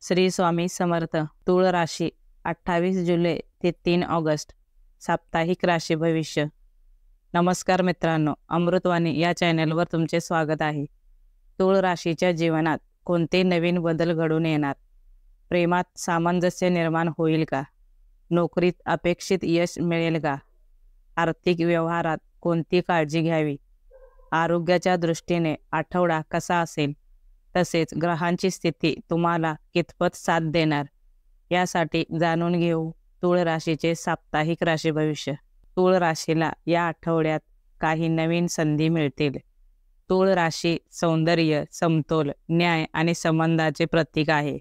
श्री स्वामी समर्थ. तूळ राशी 28 जुलै ते 3 ऑगस्ट. साप्ताहिक राशी भविष्य. नमस्कार मित्रांनो, अमृतवाणी या चॅनलवर तुमचे स्वागत आहे. तूळ राशीच्या जीवनात कोणते नवीन बदल घडून येणार? प्रेमात सामंजस्य निर्माण होईल का? नोकरीत अपेक्षित यश मिळेल का? आर्थिक व्यवहारात कोणती काळजी घ्यावी? आरोग्याच्या दृष्टीने आठवडा कसा असेल? तसेच ग्रहांची स्थिती तुम्हाला कितपत साथ देणार, यासाठी जाणून घेऊ तूळ राशीचे साप्ताहिक राशी भविष्य. तूळ राशीला या आठवड्यात काही नवीन संधी मिळतील. तूळ राशी सौंदर्य, समतोल, न्याय आणि संबंधाचे प्रतीक आहे.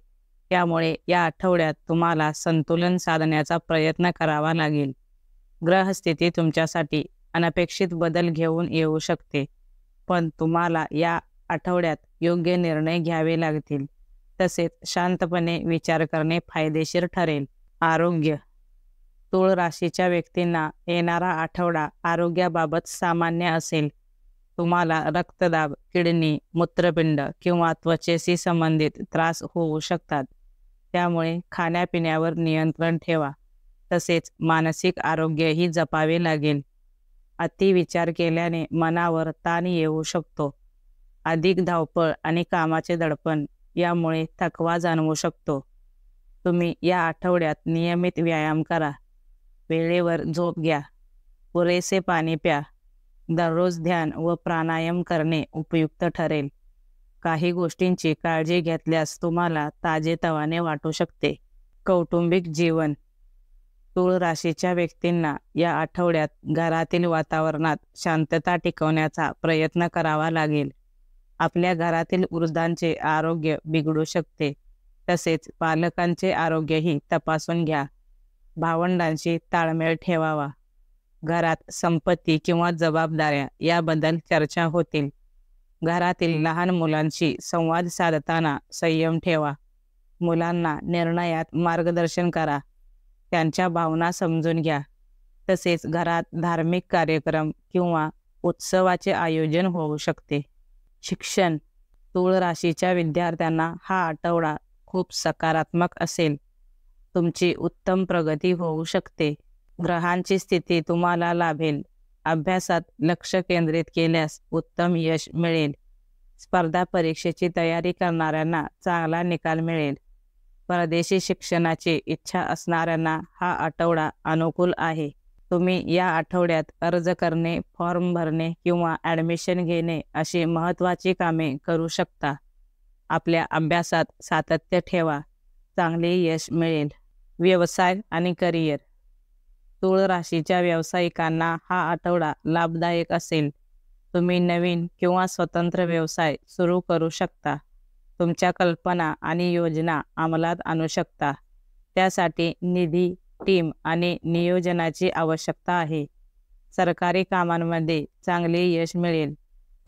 त्यामुळे या आठवड्यात तुम्हाला संतुलन साधण्याचा प्रयत्न करावा लागेल. ग्रहस्थिती तुमच्यासाठी अनपेक्षित बदल घेऊन येऊ शकते, पण तुम्हाला या आठवड्यात योग्य निर्णय घ्यावे लागतील. तसेच शांतपणे विचार करणे फायदेशीर ठरेल. आरोग्य. तूळ राशीच्या व्यक्तींना येणारा आठवडा आरोग्याबाबत सामान्य असेल. तुम्हाला रक्तदाब, किडनी, मूत्रपिंड किंवा त्वचेशी संबंधित त्रास होऊ शकतात. त्यामुळे खाण्यापिण्यावर नियंत्रण ठेवा. तसेच मानसिक आरोग्यही जपावे लागेल. अतिविचार केल्याने मनावर ताण येऊ शकतो. अधिक धावपळ आणि कामाचे दडपण यामुळे थकवा जाणवू शकतो. तुम्ही या आठवड्यात नियमित व्यायाम करा. वेळेवर झोप घ्या. पुरेसे पाणी प्या. दररोज ध्यान व प्राणायाम करणे उपयुक्त ठरेल. काही गोष्टींची काळजी घेतल्यास तुम्हाला ताजेतवाने वाटू शकते. कौटुंबिक जीवन. तूळ राशीच्या व्यक्तींना या आठवड्यात घरातील वातावरणात शांतता टिकवण्याचा प्रयत्न करावा लागेल. आपल्या घरातील वृद्धांचे आरोग्य बिघडू शकते. तसेच पालकांचे आरोग्यही तपासून घ्या. भावंडांशी ताळमेळ ठेवावा. घरात संपत्ती किंवा जबाबदाऱ्या याबद्दल चर्चा होतील. घरातील लहान मुलांशी संवाद साधताना संयम ठेवा. मुलांना निर्णयात मार्गदर्शन करा. त्यांच्या भावना समजून घ्या. तसेच घरात धार्मिक कार्यक्रम किंवा उत्सवाचे आयोजन होऊ शकते. शिक्षण. तूळ राशीच्या विद्यार्थ्यांना हा आठवडा खूप सकारात्मक असेल. तुमची उत्तम प्रगती होऊ शकते. ग्रहांची स्थिती तुम्हाला लाभेल. अभ्यासात लक्ष केंद्रित केल्यास उत्तम यश मिळेल. स्पर्धा परीक्षेची तयारी करणाऱ्यांना चांगला निकाल मिळेल. परदेशी शिक्षणाची इच्छा असणाऱ्यांना हा आठवडा अनुकूल आहे. तुम्ही या आठवड्यात अर्ज करणे, फॉर्म भरणे किंवा ॲडमिशन घेणे अशी महत्त्वाची कामे करू शकता. आपल्या अभ्यासात सातत्य ठेवा. चांगले यश मिळेल. व्यवसाय आणि करिअर. तूळ राशीच्या व्यावसायिकांना हा आठवडा लाभदायक असेल. तुम्ही नवीन किंवा स्वतंत्र व्यवसाय सुरू करू शकता. तुमच्या कल्पना आणि योजना अंमलात आणू शकता. त्यासाठी निधी, टीम आणि नियोजनाची आवश्यकता आहे. सरकारी कामांमध्ये चांगले यश मिळेल.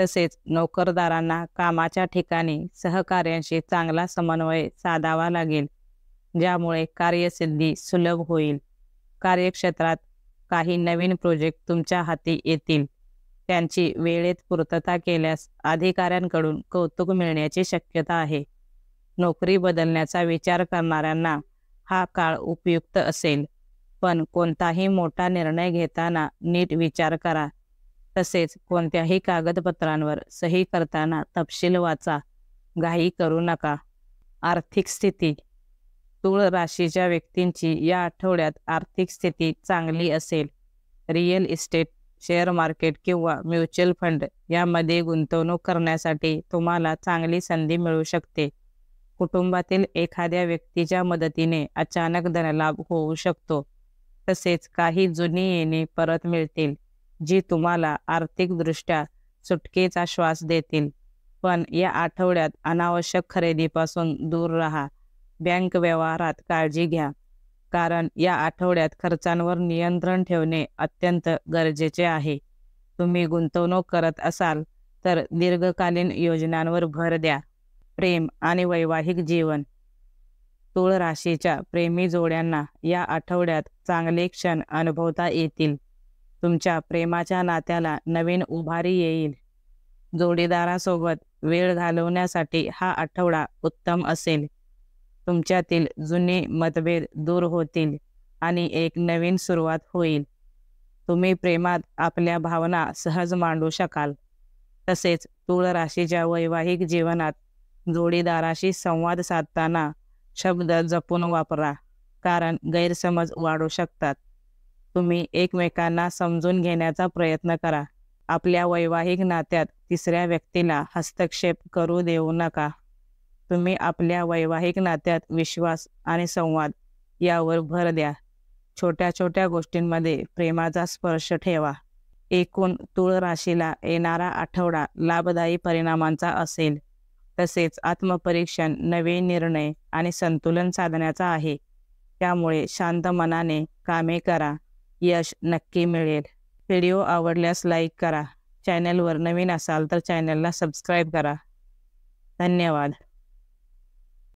तसेच नोकरदारांना कामाच्या ठिकाणी सहकाऱ्यांशी चांगला समन्वय साधावा लागेल, ज्यामुळे कार्यसिद्धी सुलभ होईल. कार्यक्षेत्रात काही नवीन प्रोजेक्ट तुमच्या हाती येतील. त्यांची वेळेत पूर्तता केल्यास अधिकाऱ्यांकडून कौतुक मिळण्याची शक्यता आहे. नोकरी बदलण्याचा विचार करणाऱ्यांना हा काळ उपयुक्त असेल, पण कोणताही मोठा निर्णय घेताना नीट विचार करा. तसेच कोणत्याही कागदपत्रांवर सही करताना तपशील वाचा. घाई करू नका. आर्थिक स्थिती. तूळ राशीच्या व्यक्तींची या आठवड्यात आर्थिक स्थिती चांगली असेल. रिअल इस्टेट, शेअर मार्केट किंवा म्युच्युअल फंड यामध्ये गुंतवणूक करण्यासाठी तुम्हाला चांगली संधी मिळू शकते. कुटुंबातील एखाद्या व्यक्तीच्या मदतीने अचानक धनलाभ होऊ शकतो. तसेच काही जुनी येणे परत मिळतील, जी तुम्हाला आर्थिकदृष्ट्या सुटकेचा श्वास देतील. पण या आठवड्यात अनावश्यक खरेदीपासून दूर राहा. बँक व्यवहारात काळजी घ्या, कारण या आठवड्यात खर्चांवर नियंत्रण ठेवणे अत्यंत गरजेचे आहे. तुम्ही गुंतवणूक करत असाल तर दीर्घकालीन योजनांवर भर द्या. प्रेम आणि वैवाहिक जीवन. तूळ राशीच्या प्रेमी जोड्यांना या आठवड्यात चांगले क्षण अनुभवता येतील. तुमच्या प्रेमाच्या नात्याला नवीन उभारी येईल. जोडीदारासोबत वेळ घालवण्यासाठी हा आठवडा उत्तम असेल. तुमच्यातील जुने मतभेद दूर होतील आणि एक नवीन सुरुवात होईल. तुम्ही प्रेमात आपल्या भावना सहज मांडू शकाल. तसेच तूळ राशीच्या वैवाहिक जीवनात जोडीदाराशी संवाद साधताना शब्द जपून वापरा, कारण गैरसमज वाढू शकतात. तुम्ही एकमेकांना समजून घेण्याचा प्रयत्न करा. आपल्या वैवाहिक नात्यात तिसऱ्या व्यक्तीला हस्तक्षेप करू देऊ नका. तुम्ही आपल्या वैवाहिक नात्यात विश्वास आणि संवाद यावर भर द्या. छोट्या छोट्या गोष्टींमध्ये प्रेमाचा स्पर्श ठेवा. एकूण तूळ राशीला येणारा आठवडा लाभदायी परिणामांचा असेल. तसेच आत्मपरीक्षण, नवे निर्णय आणि संतुलन साधण्याचा आहे. त्यामुळे शांत मनाने कामे करा. यश नक्की मिळेल. व्हिडिओ आवडल्यास लाईक करा. चॅनलवर नवीन असाल तर चॅनलला सबस्क्राईब करा. धन्यवाद.